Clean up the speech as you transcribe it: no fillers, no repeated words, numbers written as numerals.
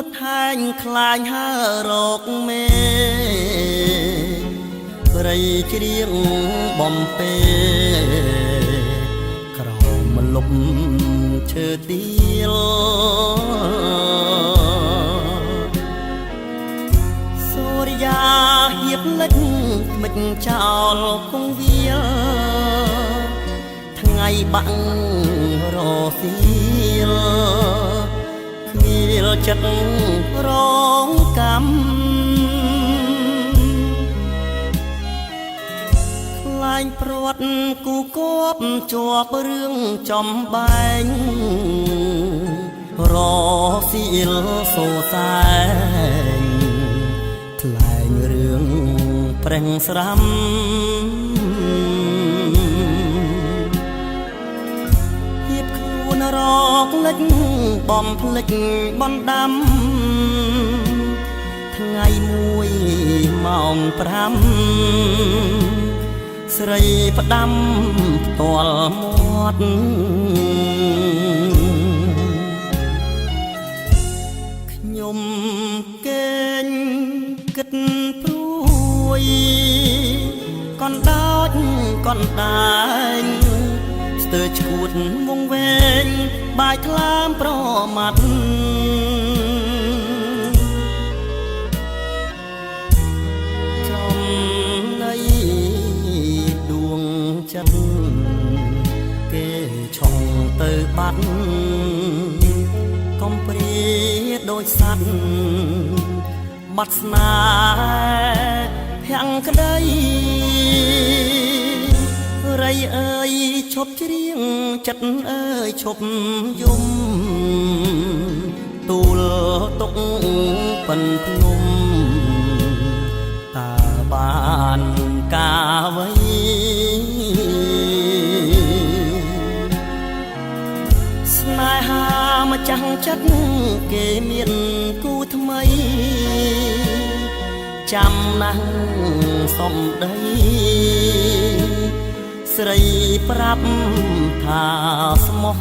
តហែងខ្លាញ់ហើរកមេព្រៃជ្រៀងបំពេក្រោមមលុបឈើទៀលសូរិយាហៀបលិចមិនចោលគង់វាលថ្ងៃបាក់រសៀលគ្មានចិត្តរងកម្មខ្លាញ់ព្រាត់គូគប់ជាប់រឿងចំបែងរសៀលសូសែងថ្លែងរឿងប្រេងស្រាំរកលិចបំភ្លេចបណ្ដាំថ្ងៃមួយម៉ោង5ស្រីផ្ដាំផ្ទាល់មាត់ខ្ញុំគេងគិតព្រួយកនដោចកនដែងស្ទើរឈួតវងវែងបាយថ្លើមប្រមាត់ចំណៃដួងចិត្តគេឆុងទៅបាត់កំព្រាដូចសัตว์បាត់ស្នេហ៍ភាំងក្តីរៃអើយឈប់ច្រៀងចិត្តអើយឈប់យំទូលទុកប៉ិនភ្នំតើបានកាអ្វីស្នេហាម្ចាស់ចិត្តគេមានគូថ្មីចាំណាស់សំដីស្រីប្រាប់ថាស្មោះ